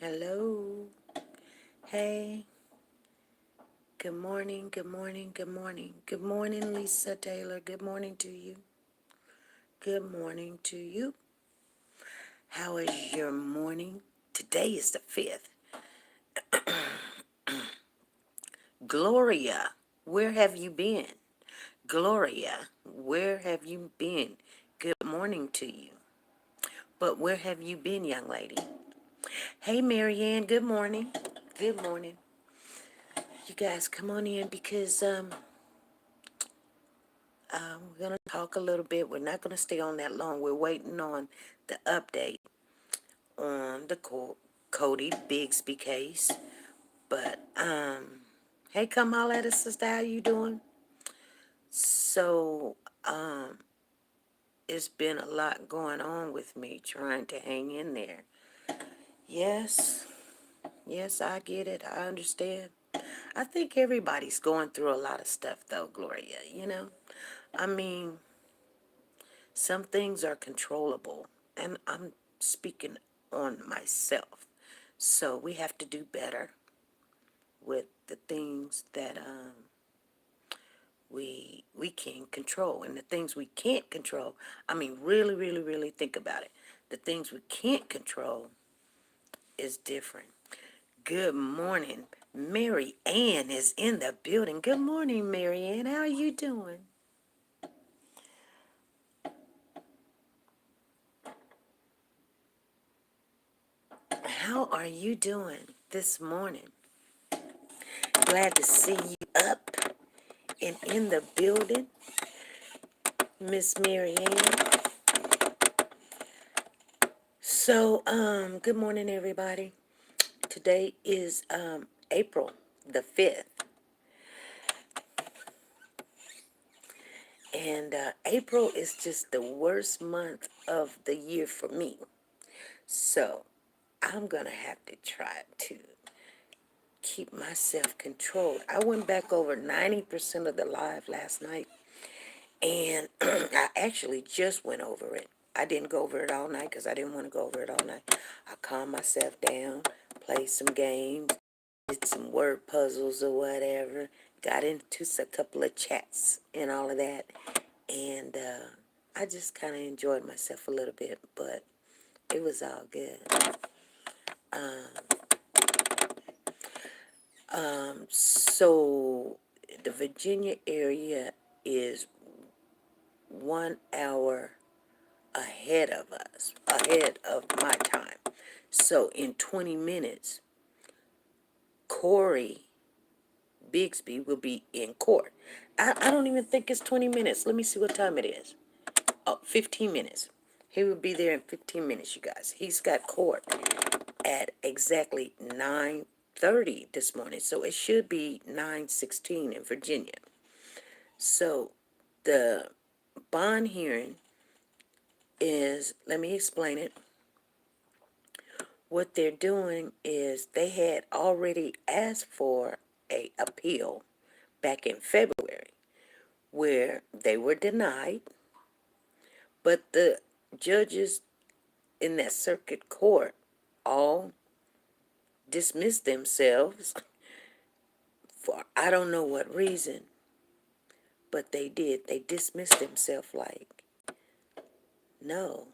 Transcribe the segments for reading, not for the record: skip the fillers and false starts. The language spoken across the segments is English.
Hello. Hey. Good morning. Good morning. Good morning. Good morning, Lisa Taylor. Good morning to you. Good morning to you. How is your morning? Today is the 5th. Gloria, where have you been? Gloria, where have you been? Good morning to you. But where have you been, young lady? Hey, Marianne. Good morning. Good morning. You guys come on in because we're going to talk a little bit. We're not going to stay on that long. We're waiting on the update on the Cody Bigsby case. But, hey, come holler at us, sister. How you doing? So, it's been a lot going on with me trying to hang in there. Yes, yes, I get it. I understand. I think everybody's going through a lot of stuff, though, Gloria, I mean, some things are controllable, and I'm speaking on myself. So we have to do better with the things that we can control, and the things we can't control. I mean, really, really, really think about it. The things we can't control is different. Good morning. Mary Ann is in the building. Good morning, Mary Ann. How are you doing? How are you doing this morning? Glad to see you up and in the building, Miss Mary Ann. So, good morning, everybody. Today is April the 5th, and April is just the worst month of the year for me. So, I'm gonna have to try to keep myself controlled. I went back over 90% of the live last night, and I actually just went over it. I didn't go over it all night because I didn't want to go over it all night. I calmed myself down, played some games, did some word puzzles or whatever, got into a couple of chats and all of that, and I just kind of enjoyed myself a little bit, but it was all good. So the Virginia area is 1 hour ahead of us, ahead of my time. So in 20 minutes, Corey Bigsby will be in court. I don't even think it's 20 minutes. Let me see what time it is. Oh, 15 minutes. He will be there in 15 minutes, you guys. He's got court at exactly 9:30 this morning. So it should be 9:16 in Virginia. So the bond hearing is, let me explain it. What they're doing is they had already asked for a appeal back in February where they were denied, but the judges in that circuit court all dismissed themselves for I don't know what reason, but they did. They dismissed themselves like, no,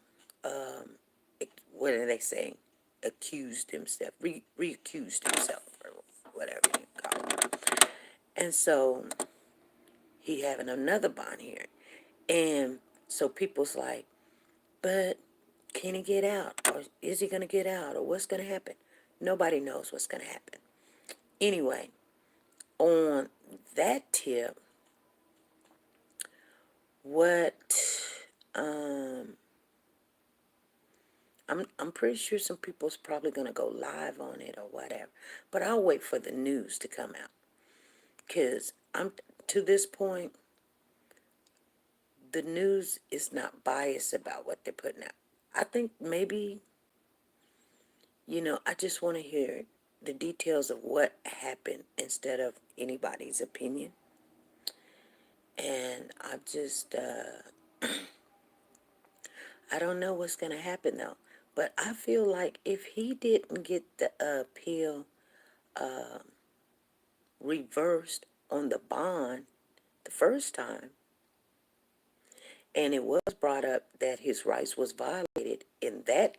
what are they saying? Accused himself, re-accused himself, or whatever you call it. And so he having another bond hearing. And so people's like, but can he get out? Or is he going to get out? Or what's going to happen? Nobody knows what's going to happen. Anyway, on that tip, what um I'm pretty sure some people's probably gonna go live on it or whatever, but I'll wait for the news to come out because I'm to this point the news is not biased about what they're putting out. I think maybe I just want to hear the details of what happened instead of anybody's opinion, and I don't know what's gonna happen though. But I feel like if he didn't get the appeal reversed on the bond the first time, and it was brought up that his rights was violated in that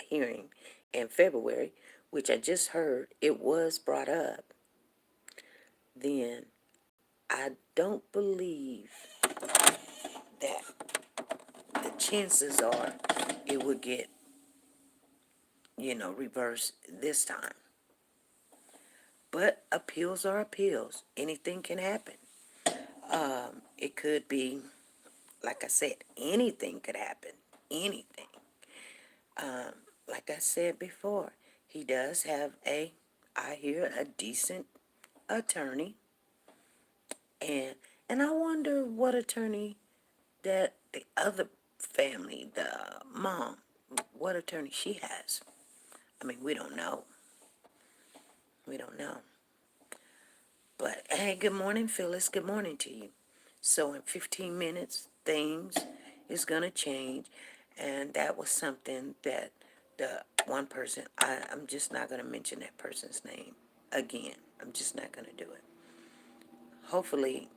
hearing in February, which I just heard it was brought up, then I don't believe that the chances are it would get, reversed this time. But appeals are appeals. Anything can happen. It could be, like I said, anything could happen. Anything. Like I said before, he does have I hear, a decent attorney. And and I wonder what attorney that the other family, the mom, what attorney she has. I mean, we don't know. We don't know. But hey, good morning, Phyllis. Good morning to you. So in 15 minutes, things is going to change. And that was something that the one person, I'm just not going to mention that person's name again. I'm just not going to do it. Hopefully,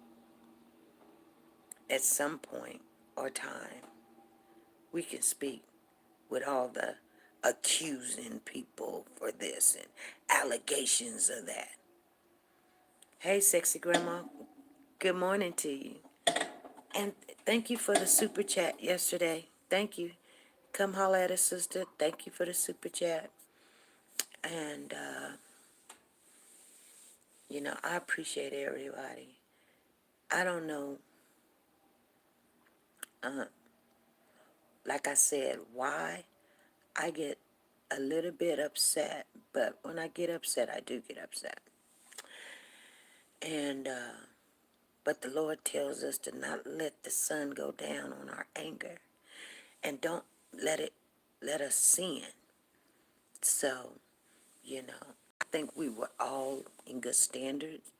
at some point or time, we can speak with all the accusing people for this and allegations of that. Hey, sexy grandma, good morning to you. And thank you for the super chat yesterday. Thank you. Come holler at us, sister. Thank you for the super chat. And, I appreciate everybody. I don't know, like I said, why I get a little bit upset. But when I get upset, I do get upset. And, but the Lord tells us to not let the sun go down on our anger. And don't let us sin. So, I think we were all in good standards.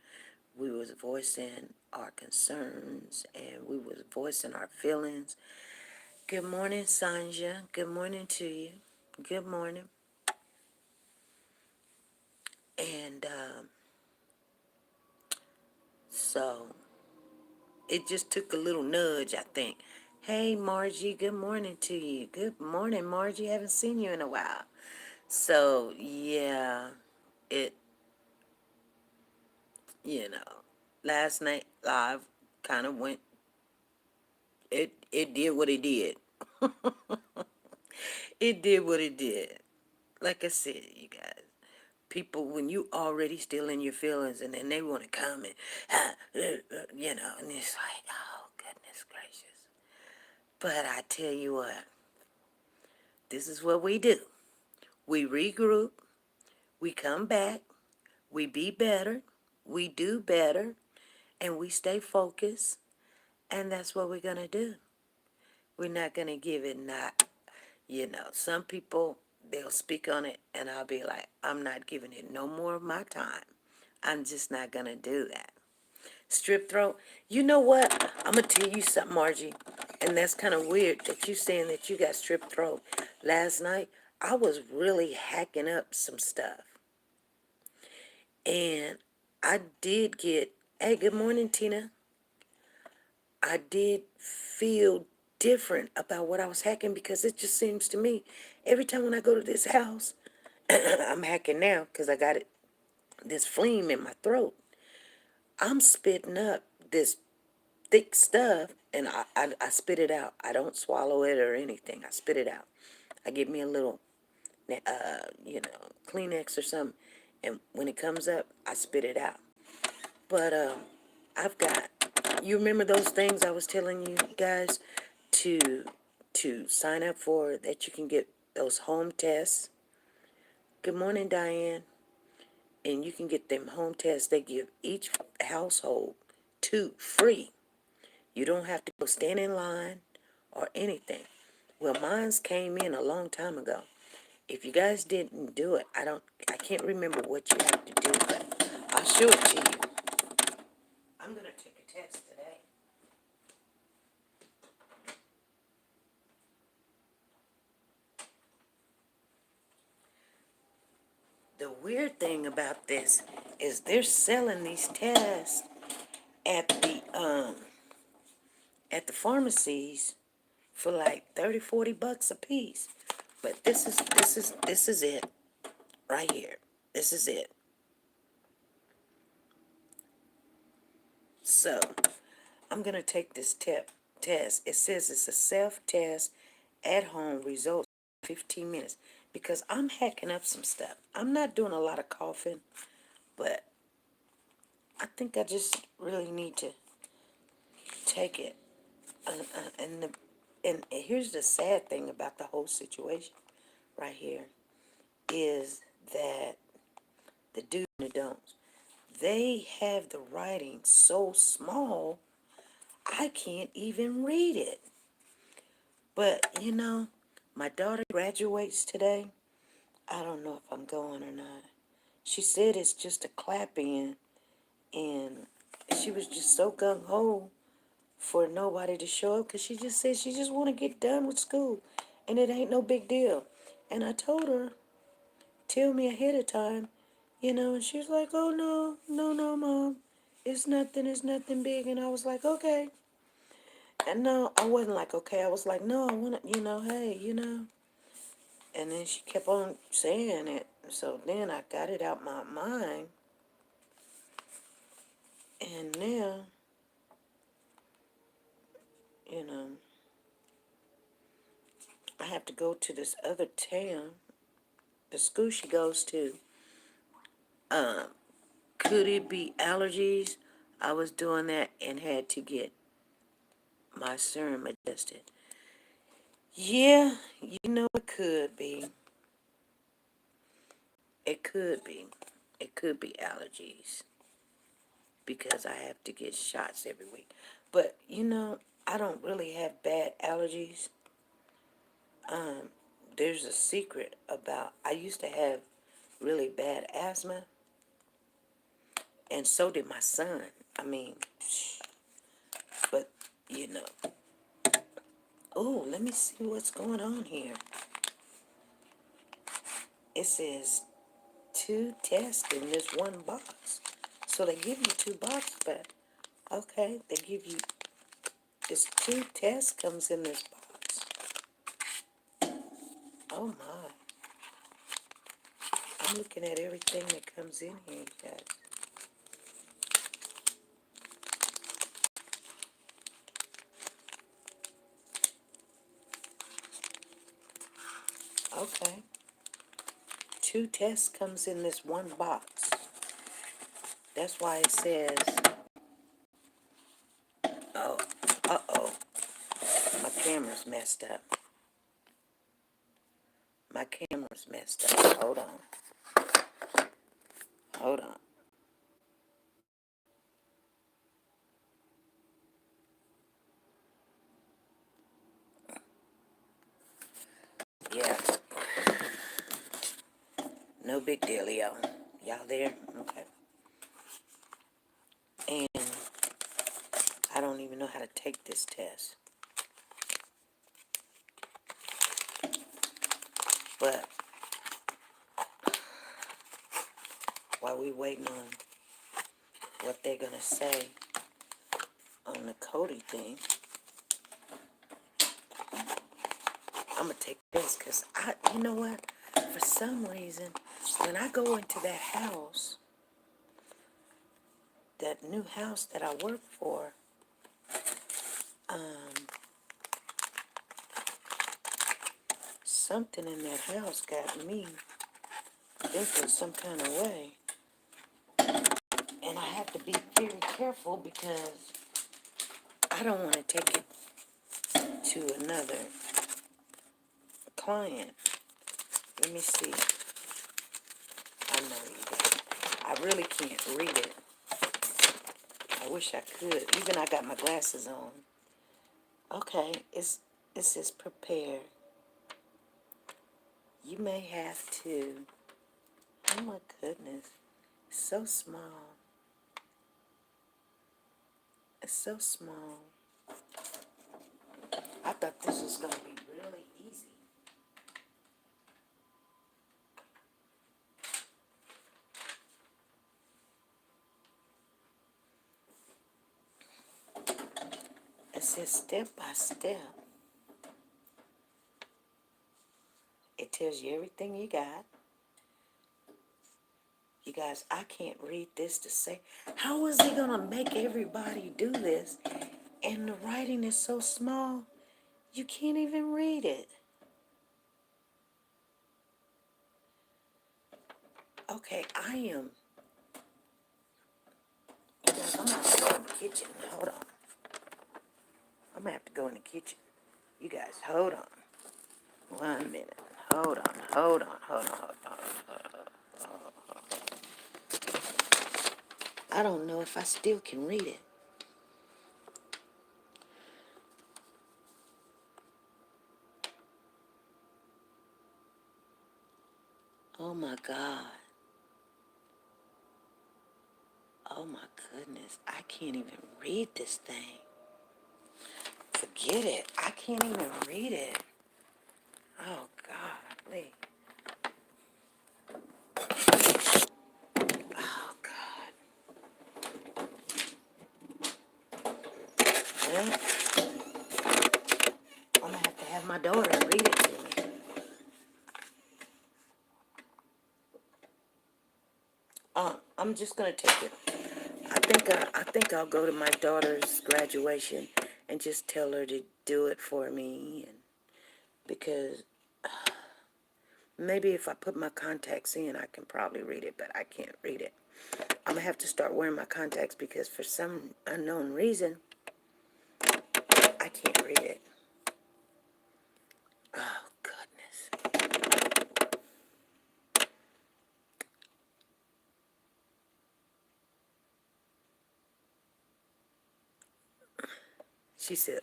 We was voicing our concerns and we was voicing our feelings. Good morning, Sanja. Good morning to you. Good morning. And so it just took a little nudge, I think. Hey, Margie, good morning to you. Good morning, Margie. Haven't seen you in a while. So, yeah, it, last night live kind of went, it did what it did. It did what it did. Like I said, you guys, people, when you already still in your feelings and then they want to come and, and it's like, oh, goodness gracious. But I tell you what, this is what we do. We regroup, we come back, we be better, we do better, and we stay focused, and that's what we're going to do. We're not going to give it not, some people, they'll speak on it, and I'll be like, I'm not giving it no more of my time. I'm just not going to do that. Strip throat. You know what? I'm going to tell you something, Margie. And that's kind of weird that you saying that you got strip throat. Last night, I was really hacking up some stuff. And I did get, hey, good morning, Tina. I did feel different about what I was hacking because it just seems to me every time when I go to this house, I'm hacking now because I got this phlegm in my throat. I'm spitting up this thick stuff and I spit it out. I don't swallow it or anything. I spit it out. I give me a little, Kleenex or something. And when it comes up, I spit it out. But I've got, you remember those things I was telling you guys to sign up for that you can get those home tests? Good morning, Diane. And you can get them home tests. They give each household 2 free. You don't have to go stand in line or anything. Well, mine's came in a long time ago. If you guys didn't do it, I can't remember what you have to do, but I'll show it to you. I'm going to take a test today. the weird thing about this is they're selling these tests at the pharmacies for like 30, $40 a piece. But this is it right here. This is it. So I'm gonna take this test. It says it's a self-test at home, results in 15 minutes, because I'm hacking up some stuff. I'm not doing a lot of coughing, but I think I just really need to take it. And here's the sad thing about the whole situation right here is that the do's and the don'ts, they have the writing so small I can't even read it. But my daughter graduates today. I don't know if I'm going or not. She said it's just a clap in, and she was just so gung ho for nobody to show up because she just said she just want to get done with school, and it ain't no big deal. And I told her, tell me ahead of time, and she was like, oh no, no, no, mom, it's nothing big. And I was like, okay. And no, I wasn't like, okay. I was like, no, I want to, hey, And then she kept on saying it. So then I got it out my mind. And now, you know, I have to go to this other town, the school she goes to. Could it be allergies? I was doing that and had to get my serum adjusted. Yeah, it could be. It could be. It could be allergies because I have to get shots every week. But, I don't really have bad allergies. There's a secret about, I used to have really bad asthma, and so did my son. I mean, but, you know. Oh, let me see what's going on here. It says 2 tests in this one box. So they give you 2 boxes, but okay, they give you this 2 tests comes in this box. Oh my. I'm looking at everything that comes in here, guys. Okay. 2 tests comes in this one box. That's why it says, oh, uh-oh, my camera's messed up. My camera's messed up. Hold on. Hold on. Yeah. No big dealio. Y'all there? Okay. And I don't even know how to take this test. But while we waiting on what they're gonna say on the Cody thing, I'm gonna take this because you know what? For some reason, when I go into that house, that new house that I work for, something in that house got me thinking some kind of way. And I have to be very careful because I don't want to take it to another client. Let me see. I know you guys. I really can't read it. I wish I could. Even I got my glasses on. Okay, it says prepare. You may have to. Oh my goodness. It's so small. It's so small. I thought this was going to be really easy. says step by step. It tells you everything you got. You guys, I can't read this to say, how is he going to make everybody do this? And the writing is so small, you can't even read it. Okay, you guys, I'm going to have to go in the kitchen. Hold on. I'm going to have to go in the kitchen. You guys, hold on. 1 minute. Hold on, hold on, hold on, hold on, hold on. I don't know if I still can read it. Oh my God. Oh my goodness. I can't even read this thing. Forget it. I can't even read it. Oh God. Wait. Oh God. Well, I'm gonna have my daughter read it to me. I'm just gonna take it. I think I'll go to my daughter's graduation and just tell her to do it for me, and because maybe if I put my contacts in, I can probably read it, but I can't read it. I'm gonna have to start wearing my contacts because for some unknown reason, I can't read it. Oh goodness. She said,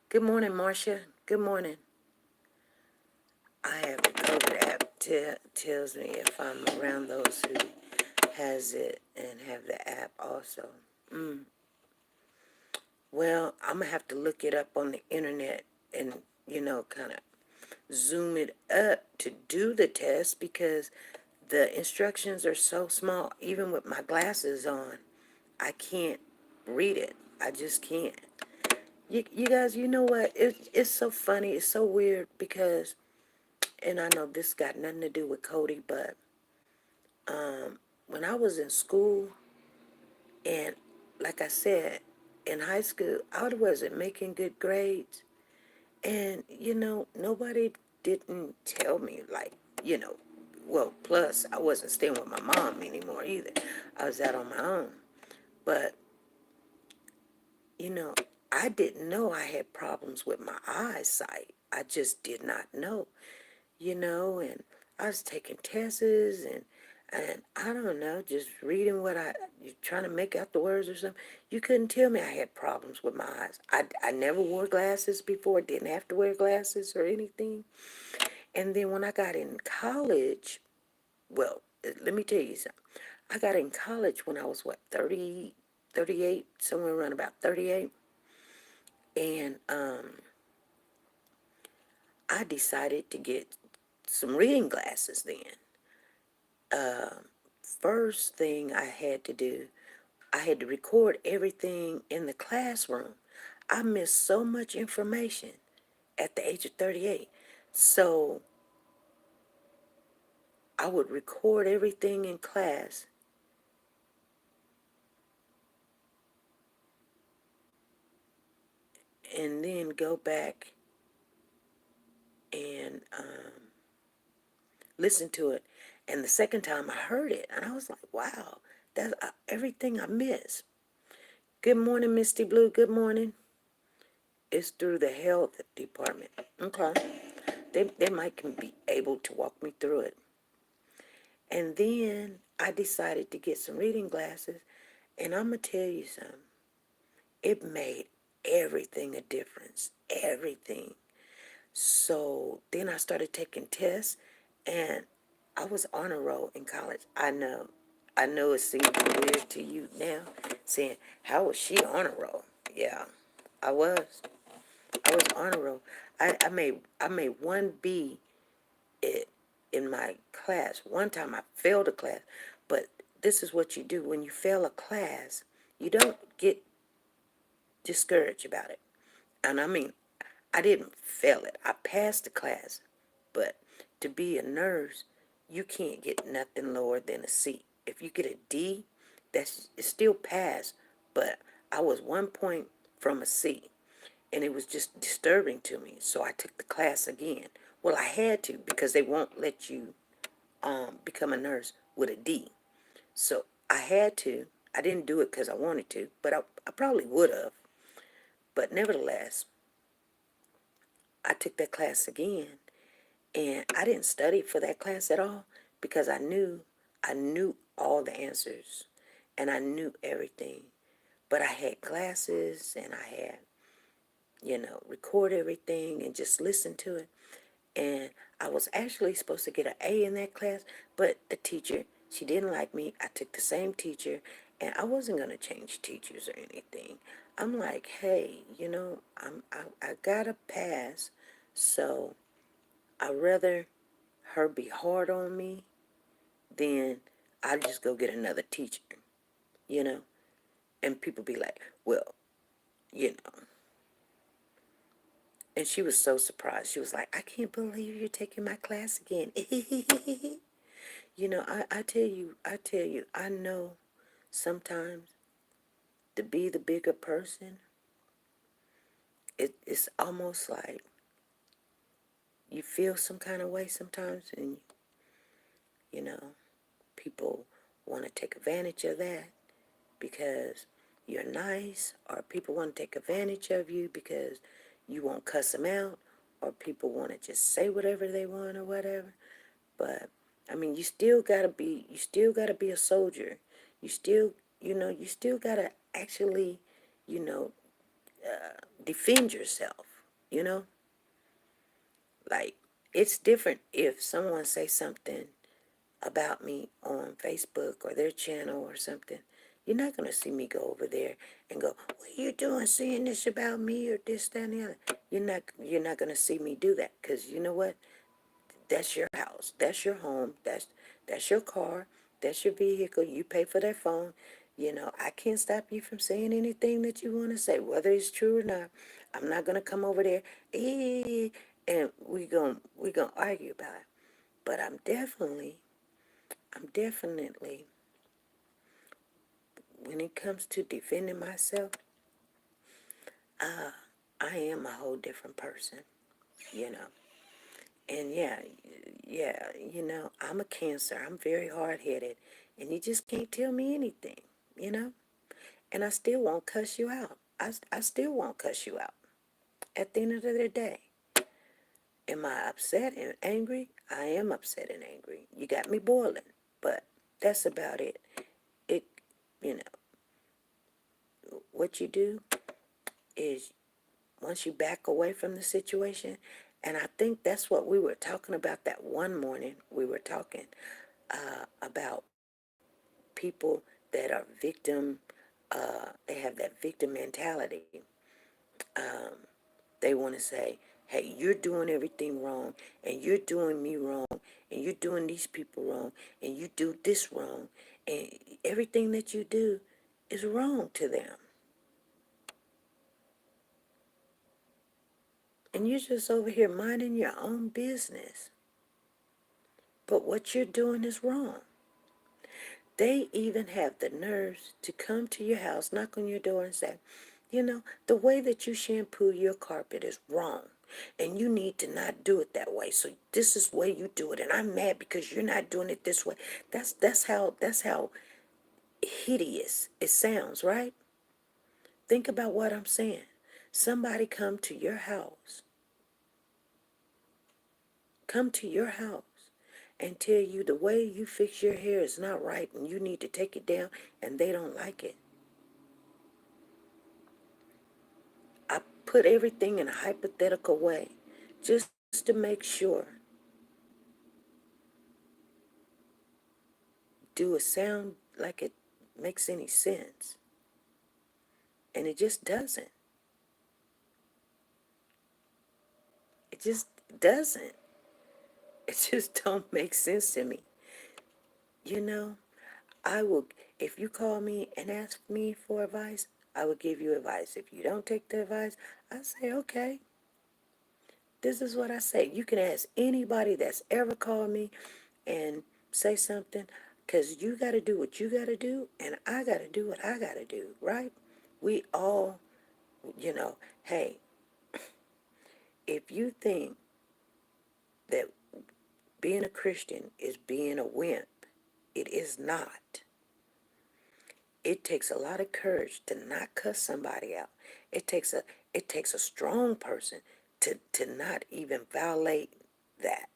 good morning, Marcia. Good morning. I have the COVID app. Tells me if I'm around those who has it and have the app also. Well, I'm going to have to look it up on the internet and, kind of zoom it up to do the test because the instructions are so small. Even with my glasses on, I can't read it. I just can't. You guys, you know what? It's so funny. It's so weird because, and I know this got nothing to do with Cody, but when I was in school, and like I said, in high school, I wasn't making good grades. And, nobody didn't tell me, like, well, plus I wasn't staying with my mom anymore either. I was out on my own. But, you know, I didn't know I had problems with my eyesight. I just did not know, and I was taking tests and I don't know, just reading trying to make out the words or something. You couldn't tell me I had problems with my eyes. I never wore glasses before, didn't have to wear glasses or anything. And then when I got in college, well, let me tell you something. I got in college when I was, 30, 38, somewhere around about 38. And I decided to get some reading glasses then. First thing I had to do, I had to record everything in the classroom. I missed so much information at the age of 38. So I would record everything in class and then go back and listen to it. And the second time I heard it, and I was like, wow, that's everything I missed. Good morning, Misty Blue. Good morning. It's through the health department. Okay. They might can be able to walk me through it. And then I decided to get some reading glasses. And I'm going to tell you something. It made everything a difference. Everything. So then I started taking tests. And I was on a roll in college. I know. I know it seems weird to you now. Saying, how was she on a roll? Yeah, I was. I was on a roll. I made one B it in my class. One time I failed a class, but this is what you do when you fail a class. You don't get discouraged about it. And I mean, I didn't fail it. I passed the class. But to be a nurse, you can't get nothing lower than a C. If you get a D, that's it's still pass. But I was 1 point from a C. And it was just disturbing to me. So I took the class again. Well, I had to because they won't let you become a nurse with a D. So I had to. I didn't do it because I wanted to, but I probably would have. But nevertheless, I took that class again, and I didn't study for that class at all because I knew all the answers, and I knew everything. But I had classes, and I had record everything and just listen to it. And I was actually supposed to get an A in that class, but the teacher, she didn't like me. I took the same teacher, and I wasn't gonna change teachers or anything. I'm like, hey, I got a pass, so I'd rather her be hard on me than I just go get another teacher, you know. And people be like, well, you know. And she was so surprised. She was like, I can't believe you're taking my class again. I tell you, I know sometimes to be the bigger person, it's almost like you feel some kind of way sometimes, and you know, people want to take advantage of that because you're nice, or people want to take advantage of you because you won't cuss them out, or people want to just say whatever they want or whatever. But I mean, you still gotta be a soldier. You still, you still gotta actually, you know, defend yourself. You know, like it's different if someone say something about me on Facebook or their channel or something. You're not gonna see me go over there and go, "What are you doing, saying this about me or this, that, and the other?" You're not gonna see me do that because you know what? That's your house. That's your home. That's your car. That's your vehicle. You pay for that phone. I can't stop you from saying anything that you want to say, whether it's true or not. I'm not gonna come over there, and we gonna argue about it. But I'm definitely, when it comes to defending myself, I am a whole different person. You know. And yeah, I'm a Cancer. I'm very hard headed, and you just can't tell me anything, you know. And I still won't cuss you out. I still won't cuss you out. At the end of the day, am I upset and angry? I am upset and angry. You got me boiling, but that's about it. It, you know, what you do is once you back away from the situation, and I think that's what we were talking about that one morning. We were talking about people that are they have that victim mentality. Um, they want to say, hey, you're doing everything wrong, and you're doing me wrong, and you're doing these people wrong, and you do this wrong, and everything that you do is wrong to them. And you're just over here minding your own business. But what you're doing is wrong. They even have the nerves to come to your house, knock on your door, and say, the way that you shampoo your carpet is wrong. And you need to not do it that way. So this is the way you do it. And I'm mad because you're not doing it this way. That's how hideous it sounds, right? Think about what I'm saying. Somebody come to your house and tell you the way you fix your hair is not right and you need to take it down, and they don't like it. I put everything in a hypothetical way just to make sure. Do it sound like it makes any sense? And it just doesn't. It just doesn't. It just don't make sense to me. You know, I will. If you call me and ask me for advice, I will give you advice. If you don't take the advice, I say, okay, this is what I say. You can ask anybody that's ever called me and say something, because you got to do what you got to do, and I got to do what I got to do, right? We all, hey, if you think that being a Christian is being a wimp, it is not. It takes a lot of courage to not cuss somebody out. It takes a it takes a strong person to not even violate that.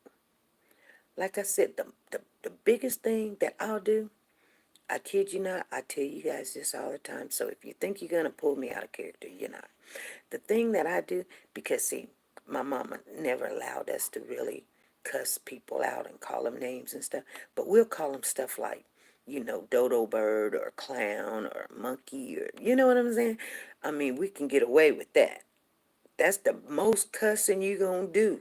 Like I said, the biggest thing that I'll do, I kid you not, I tell you guys this all the time. So if you think you're gonna pull me out of character, you're not. The thing that I do, because see, my mama never allowed us to really cuss people out and call them names and stuff, but we'll call them stuff like, dodo bird or clown or monkey, or, you know what I'm saying? I mean, we can get away with that. That's the most cussing you gonna do.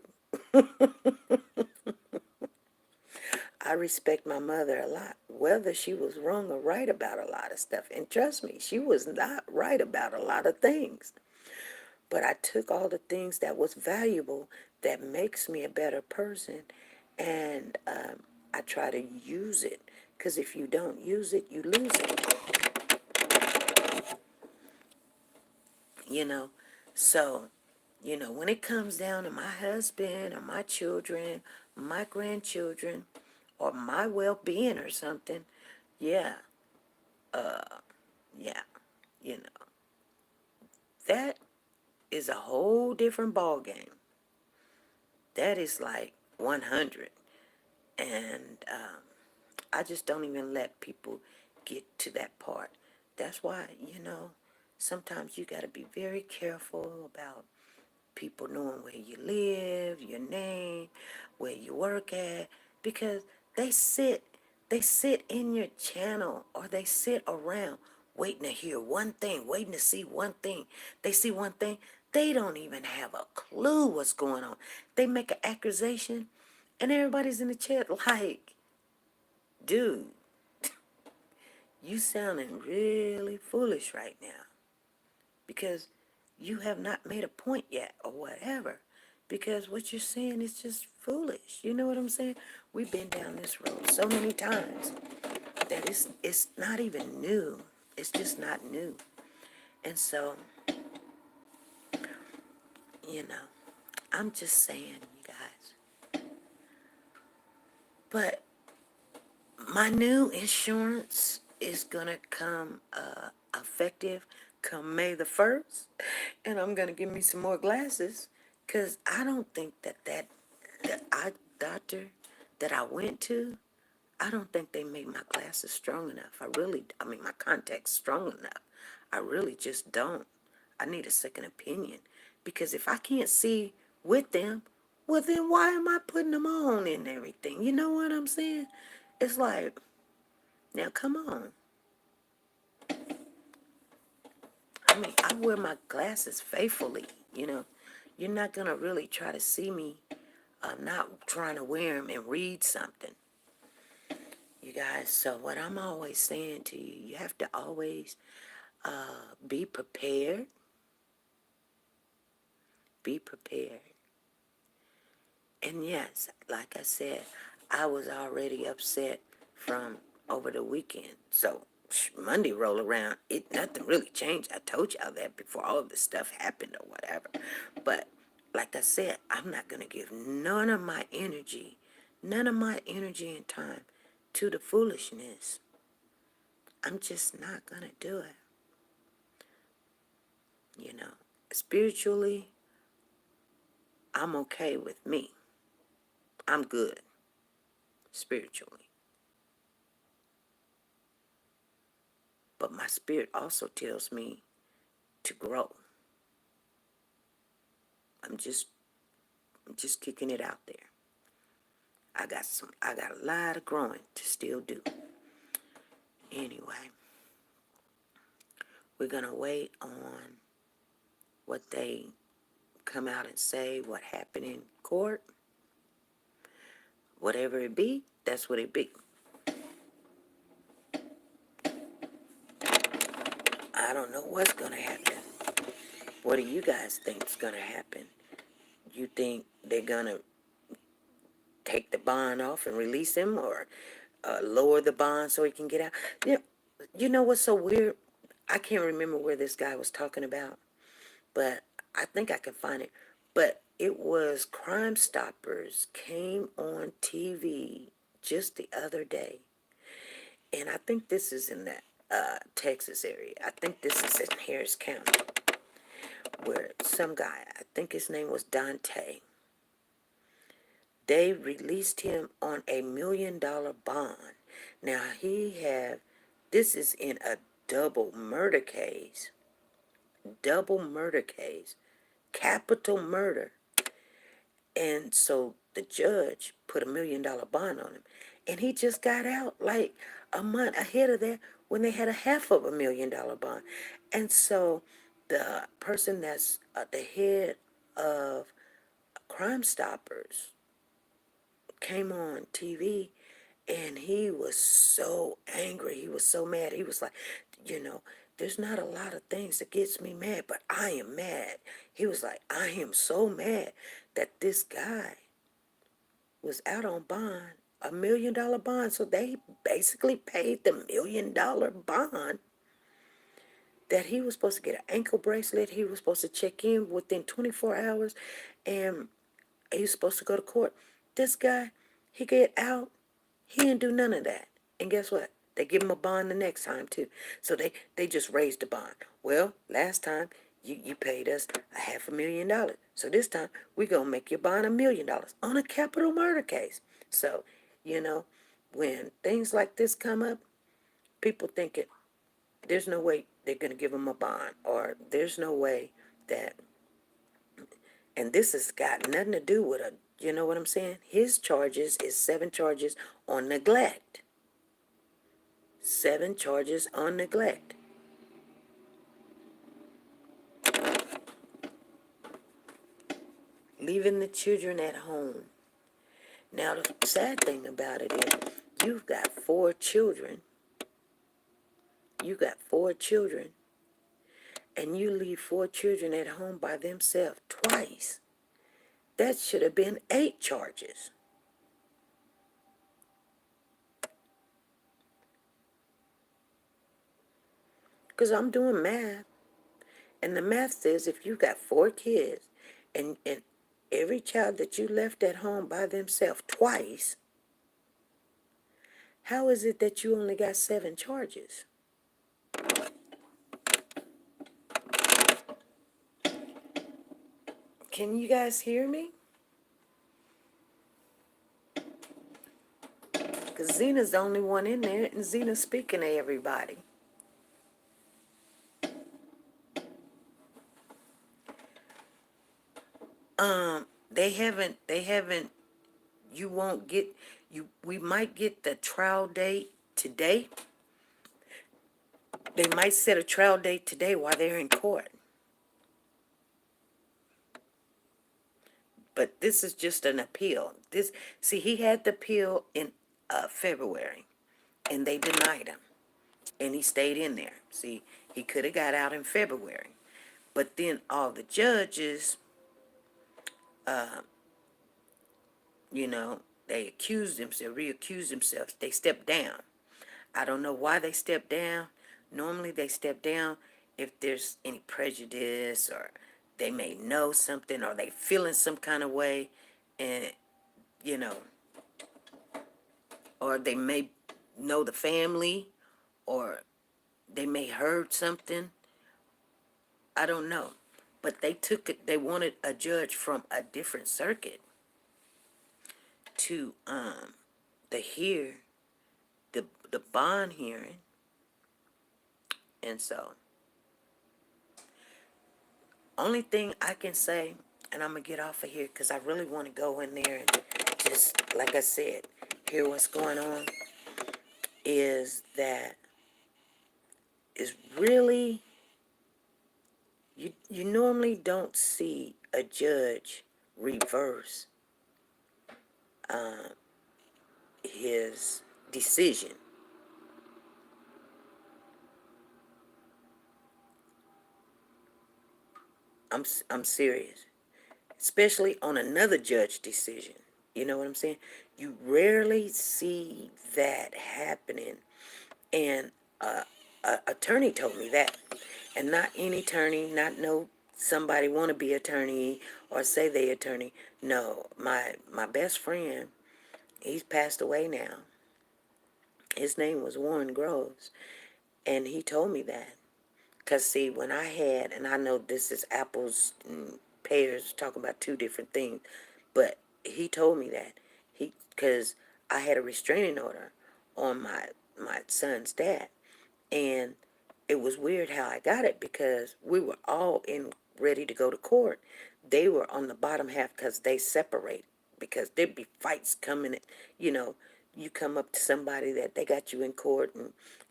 I respect my mother a lot, whether she was wrong or right about a lot of stuff. And trust me, she was not right about a lot of things. But I took all the things that was valuable that makes me a better person, and I try to use it. Because if you don't use it, you lose it, you know. So, when it comes down to my husband or my children, my grandchildren, or my well-being or something, yeah, yeah, you know, that is a whole different ball game. That is like 100. And I just don't even let people get to that part. That's why, sometimes you got to be very careful about people knowing where you live, your name, where you work at, because they sit, they sit in your channel, or they sit around waiting to hear one thing, waiting to see one thing. They see one thing, they don't even have a clue what's going on. They make an accusation, and everybody's in the chat like, dude, you sounding really foolish right now, because you have not made a point yet or whatever, because what you're saying is just foolish. You know what I'm saying? We've been down this road so many times that it's not even new. It's just not new. And so, you know, I'm just saying, you guys. But my new insurance is gonna come effective come May the 1st, and I'm gonna give me some more glasses, because I don't think that eye doctor that I went to, I don't think they made my glasses strong enough. I mean my contacts strong enough. I really just don't. I need a second opinion, because if I can't see with them, well then why am I putting them on and everything? You know what I'm saying? It's like, now come on. I mean, I wear my glasses faithfully, you know. You're not going to really try to see me not trying to wear them and read something, you guys. So what I'm always saying to you, you have to always be prepared. Be prepared. And yes, like I said, I was already upset from over the weekend. So Monday roll around, nothing really changed. I told y'all that before all of this stuff happened or whatever. But like I said, I'm not gonna give none of my energy and time to the foolishness. I'm just not gonna do it. You know, spiritually, I'm okay with me. I'm good spiritually. But my spirit also tells me to grow. I'm just I'm just kicking it out there. I got a lot of growing to still do. Anyway, we're gonna wait on what they come out and say, what happened in court. Whatever it be, that's what it be. I don't know what's going to happen. What do you guys think is going to happen? You think they're going to take the bond off and release him, or lower the bond so he can get out? You know what's so weird? I can't remember where this guy was talking about, but I think I can find it. But it was Crime Stoppers came on TV just the other day, and I think this is in that Texas area. I think this is in Harris County, where some guy, I think his name was Dante, they released him on $1 million bond. Now this is in a double murder case, capital murder. And so the judge put $1 million bond on him. And he just got out like a month ahead of that when they had a $500,000 bond. And so the person that's at the head of Crime Stoppers came on TV, and he was so angry. He was so mad. He was like, you know, there's not a lot of things that gets me mad, but I am mad. He was like, I am so mad that this guy was out on bond, $1 million bond. So they basically paid the $1 million bond that he was supposed to get an ankle bracelet. He was supposed to check in within 24 hours, and he was supposed to go to court. This guy, he get out, he didn't do none of that. And guess what? They give him a bond the next time too. So they just raised the bond. Well, last time you paid us $500,000. So this time we gonna make your bond $1 million on a capital murder case. So, you know, when things like this come up, people thinking there's no way they're gonna give him a bond, or there's no way that, and this has got nothing to do with you know what I'm saying? His charges is 7 charges on neglect. 7 charges on neglect. Leaving the children at home. Now, the sad thing about it is, you've got 4 children. You got 4 children, and you leave 4 children at home by themselves twice. That should have been 8 charges. Because I'm doing math, and the math says if you got 4 kids, and every child that you left at home by themselves twice, how is it that you only got 7 charges? Can you guys hear me? Because Zena's the only one in there, and Zena's speaking to everybody. They haven't, you won't get, we might get the trial date today. They might set a trial date today while they're in court. But this is just an appeal. See, he had the appeal in February, and they denied him, and he stayed in there. See, he could have got out in February, but then all the judges, you know, they reaccused themselves. They stepped down. I don't know why they stepped down. Normally they step down if there's any prejudice, or they may know something, or they feeling some kind of way, and you know, or they may know the family, or they may heard something. I don't know. But they took it, they wanted a judge from a different circuit to hear the bond hearing. And so, only thing I can say, and I'm gonna get off of here because I really want to go in there and just, like I said, hear what's going on, is that is really, you normally don't see a judge reverse his decision. I'm serious. Especially on another judge decision. You know what I'm saying? You rarely see that happening. And a attorney told me that. And not any attorney, not no somebody want to be attorney or say they attorney. No, my best friend, he's passed away now. His name was Warren Groves, and he told me that. Because, see, when I had, and I know this is apples and pears, talking about two different things, but he told me that. Because I had a restraining order on my son's dad. And it was weird how I got it because we were all in ready to go to court. They were on the bottom half because they separate because there'd be fights coming. You know, you come up to somebody that they got you in court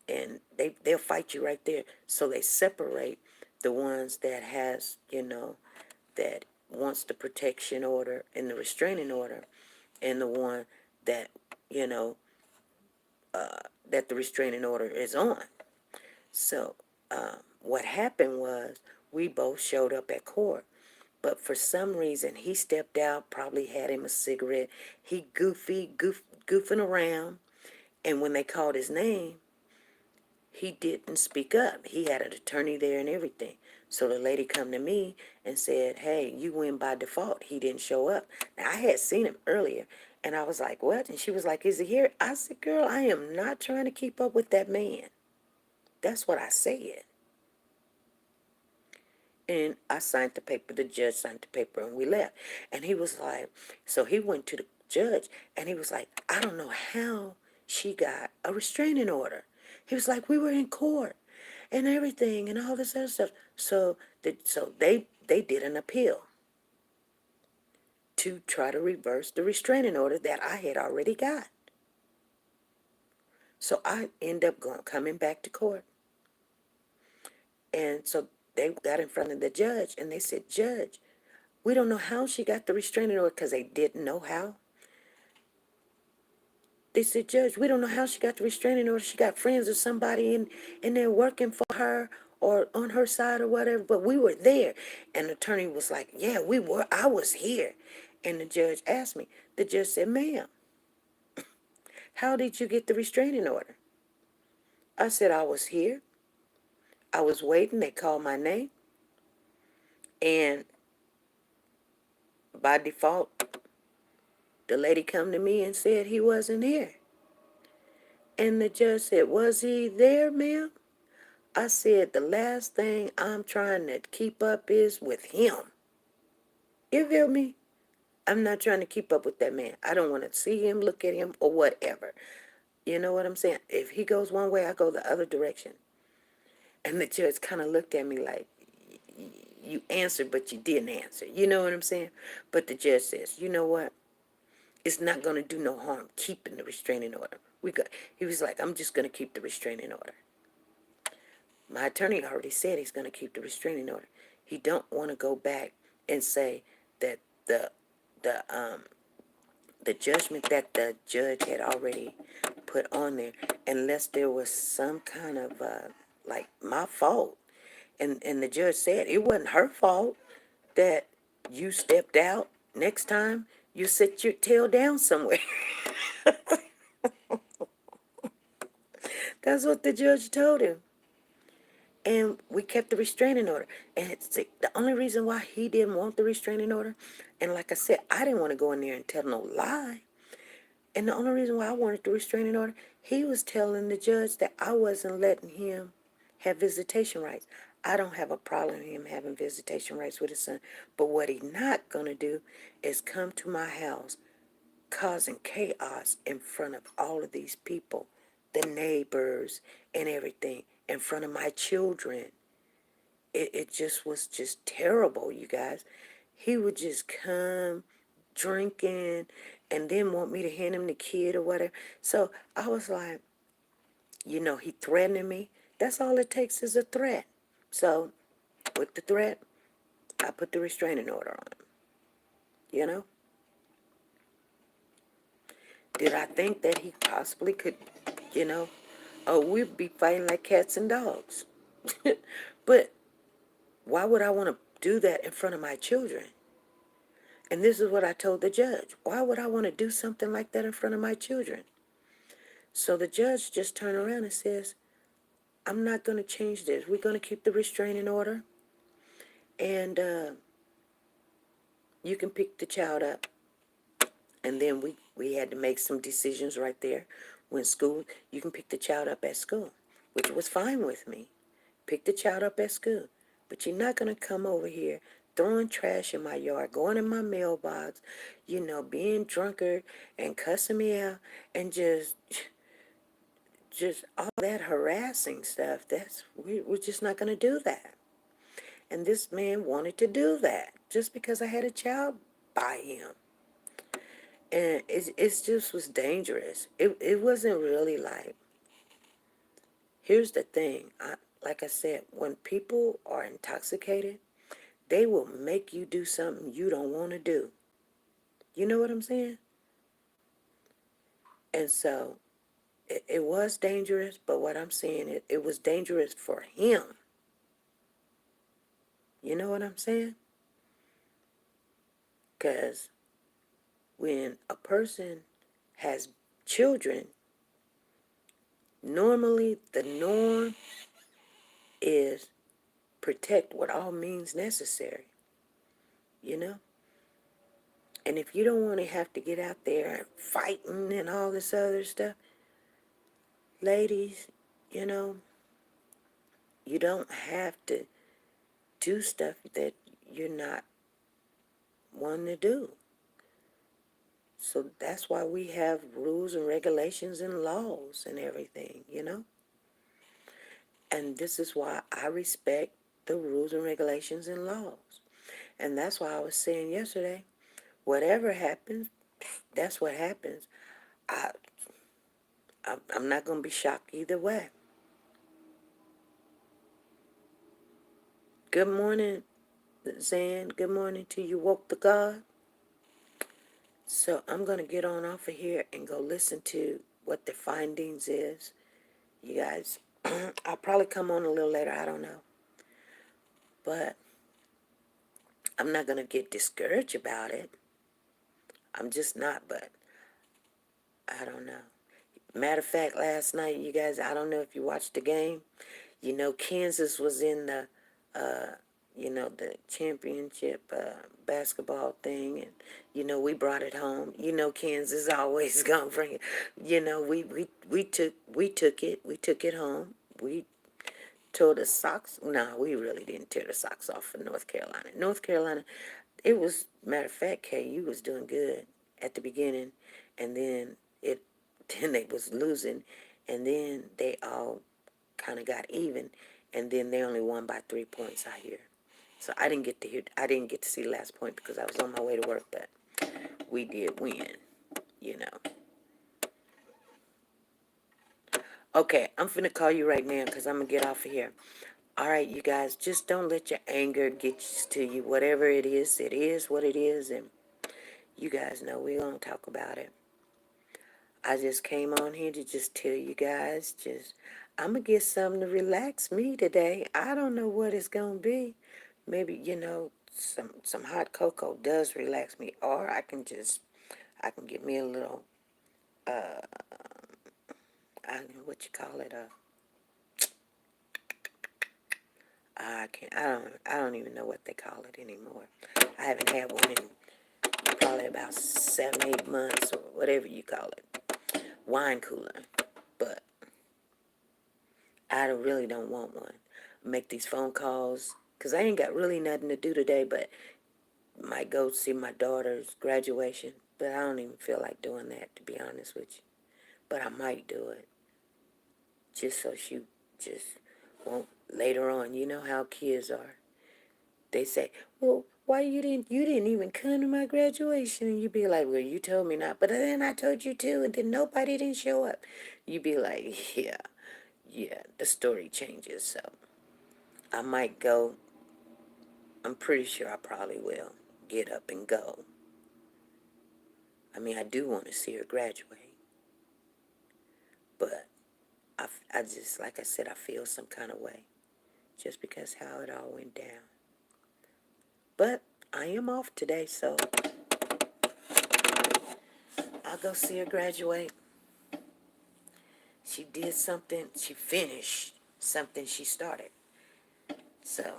and they'll fight you right there. So they separate the ones that has that wants the protection order and the restraining order, and the one that you know that the restraining order is on. So what happened was we both showed up at court. But for some reason, he stepped out, probably had him a cigarette. He goofing around. And when they called his name, he didn't speak up. He had an attorney there and everything. So the lady come to me and said, hey, you win by default. He didn't show up. Now, I had seen him earlier. And I was like, what? And she was like, is he here? I said, girl, I am not trying to keep up with that man. That's what I said. And I signed the paper, the judge signed the paper, and we left. And he was like, so he went to the judge, and he was like, I don't know how she got a restraining order. He was like, we were in court and everything and all this other stuff. So they did an appeal to try to reverse the restraining order that I had already got. So I end up coming back to court. And so they got in front of the judge, and they said, Judge, we don't know how she got the restraining order because they didn't know how. They said, Judge, we don't know how she got the restraining order. She got friends or somebody in there working for her or on her side or whatever, but we were there. And the attorney was like, yeah, we were. I was here. And the judge asked me. The judge said, ma'am, how did you get the restraining order? I said, I was here. I was waiting. They called my name. And by default, the lady come to me and said he wasn't here. And the judge said, was he there, ma'am? I said, the last thing I'm trying to keep up is with him. You feel me? I'm not trying to keep up with that man. I don't want to see him, look at him, or whatever. You know what I'm saying? If he goes one way, I go the other direction. And the judge kind of looked at me like, you answered, but you didn't answer. You know what I'm saying? But the judge says, you know what? It's not going to do no harm keeping the restraining order. He was like, I'm just going to keep the restraining order. My attorney already said he's going to keep the restraining order. He don't want to go back and say that the um the judgment that the judge had already put on there, unless there was some kind of like my fault. And the judge said it wasn't her fault that you stepped out. Next time you sit your tail down somewhere. That's what the judge told him. And we kept the restraining order. And the only reason why he didn't want the restraining order, and like I said, I didn't want to go in there and tell no lie. And the only reason why I wanted the restraining order, he was telling the judge that I wasn't letting him have visitation rights. I don't have a problem with him having visitation rights with his son. But what he's not going to do is come to my house causing chaos in front of all of these people, the neighbors and everything, in front of my children. It just was just terrible, you guys. He would just come drinking and then want me to hand him the kid or whatever. So I was like, he threatening me. That's all it takes is a threat. So with the threat, I put the restraining order on him. You know? Did I think that he possibly could, we'd be fighting like cats and dogs. But why would I want to do that in front of my children. And this is what I told the judge. Why would I want to do something like that in front of my children? So the judge just turned around and says, I'm not going to change this. We're going to keep the restraining order. And you can pick the child up. And then we had to make some decisions right there. When school, you can pick the child up at school, which was fine with me. Pick the child up at school. But you're not going to come over here throwing trash in my yard, going in my mailbox, being drunkard and cussing me out and just all that harassing stuff. We're just not going to do that. And this man wanted to do that just because I had a child by him. And it just was dangerous. It wasn't really like, here's the thing. Like I said, when people are intoxicated, they will make you do something you don't want to do. You know what I'm saying? And so it was dangerous, but what I'm saying, it was dangerous for him. You know what I'm saying? Because when a person has children, normally the norm is protect with all means necessary, you know? And if you don't want to have to get out there and fighting and all this other stuff, ladies, you know, you don't have to do stuff that you're not wanting to do. So that's why we have rules and regulations and laws and everything, you know? And this is why I respect the rules and regulations and laws. And that's why I was saying yesterday, whatever happens, that's what happens. I, I'm not going to be shocked either way. Good morning, Zan. Good morning to you, woke the God. So I'm going to get on off of here and go listen to what the findings is. You guys, I'll probably come on a little later. I don't know. But I'm not going to get discouraged about it. I'm just not, but I don't know. Matter of fact, last night, you guys, I don't know if you watched the game. You know, Kansas was in the championship basketball thing, and we brought it home. Kansas always gonna bring it. We took it home. We tore the socks. No, we really didn't tear the socks off for North Carolina. North Carolina, it was, matter of fact, KU was doing good at the beginning, and then then they was losing, and then they all kind of got even, and then they only won by 3 points, I hear. So I didn't get to see the last point because I was on my way to work, but we did win, you know. Okay, I'm finna call you right now because I'm gonna get off of here. All right, you guys, just don't let your anger get to you. Whatever it is what it is, and you guys know we're gonna talk about it. I just came on here to just tell you guys, I'm going to get something to relax me today. I don't know what it's going to be. Maybe, some hot cocoa does relax me. Or I can get me a little, I don't know what you call it, I don't even know what they call it anymore. I haven't had one in probably about 7, 8 months or whatever you call it. Wine cooler. But I really don't want one. Make these phone calls because I ain't got really nothing to do today, but might go see my daughter's graduation. But I don't even feel like doing that, to be honest with you. But I might do it just so she just won't later on. You know how kids are. They say, "Well, why you didn't even come to my graduation?" And you be like, "Well, you told me not, but then I told you to, and then nobody didn't show up." You be like, "Yeah, the story changes." So I might go. I'm pretty sure I probably will get up and go. I mean, I do want to see her graduate. But I just, like I said, I feel some kind of way. Just because how it all went down. But I am off today, so I'll go see her graduate. She did something, she finished something she started. So,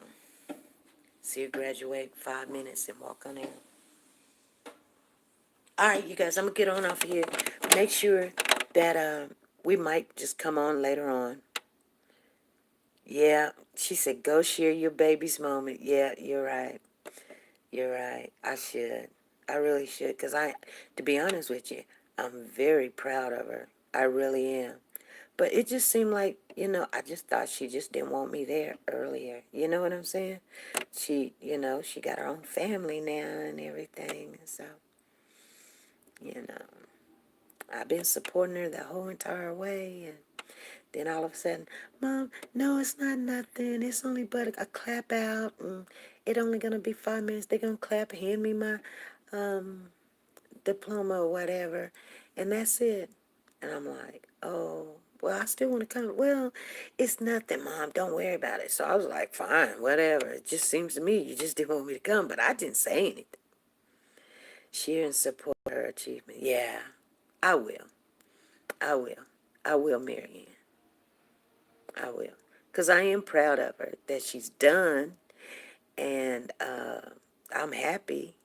see her graduate 5 minutes and walk on in. All right, you guys, I'm going to get on off here. Make sure that we might just come on later on. Yeah, she said, go share your baby's moment. Yeah, you're right. You're right. I should. I really should. Because to be honest with you, I'm very proud of her. I really am. But it just seemed like, I just thought she just didn't want me there earlier. You know what I'm saying? She got her own family now and everything. So, you know, I've been supporting her the whole entire way. And then all of a sudden, Mom, no, it's not nothing. It's only but a clap out. And it only going to be 5 minutes. They're going to clap, hand me my diploma or whatever. And that's it. And I'm like, oh, well, I still want to come. Well, it's nothing, Mom. Don't worry about it. So I was like, fine, whatever. It just seems to me you just didn't want me to come. But I didn't say anything. Share and support her achievement. Yeah, I will. I will. I will, Marianne. I will. Because I am proud of her that she's done. And I'm happy.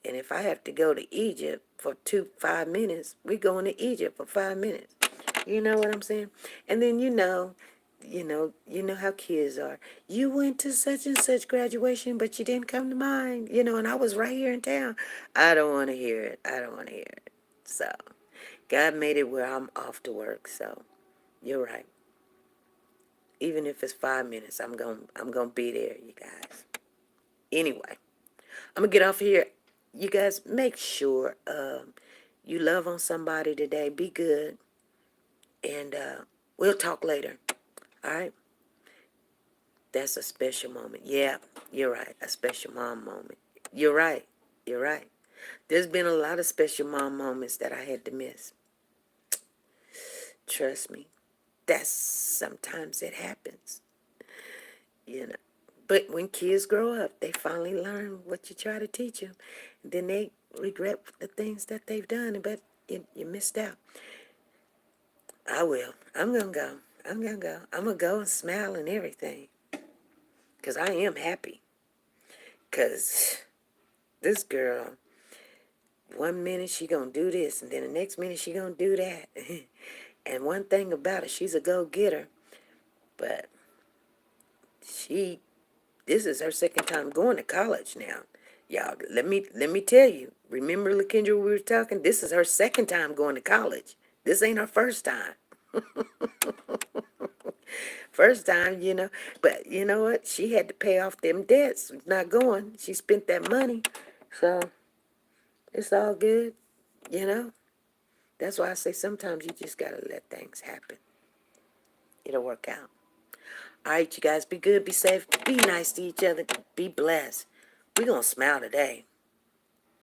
And if I have to go to Egypt for 5 minutes, we going to Egypt for 5 minutes. You know what I'm saying? And then how kids are. You went to such and such graduation, but you didn't come to mine. And I was right here in town. I don't want to hear it. I don't want to hear it. So, God made it where I'm off to work. So, you're right. Even if it's 5 minutes, I'm gonna be there, you guys. Anyway, I'm gonna get off here. You guys, make sure you love on somebody today. Be good. And we'll talk later. All right? That's a special moment. Yeah, you're right. A special mom moment. You're right. You're right. There's been a lot of special mom moments that I had to miss. Trust me. Sometimes it happens. You know. But when kids grow up, they finally learn what you try to teach them. Then they regret the things that they've done, but you missed out. I will. I'm going to go. I'm going to go. I'm going to go and smile and everything. Because I am happy. Because this girl, one minute she going to do this, and then the next minute she going to do that. And one thing about it, she's a go-getter. But this is her second time going to college now. Y'all, let me tell you. Remember, LaKendra, we were talking? This is her second time going to college. This ain't her first time. First time, But you know what? She had to pay off them debts. Not going. She spent that money. So, it's all good, That's why I say sometimes you just got to let things happen. It'll work out. All right, you guys, be good, be safe, be nice to each other, be blessed. We're going to smile today.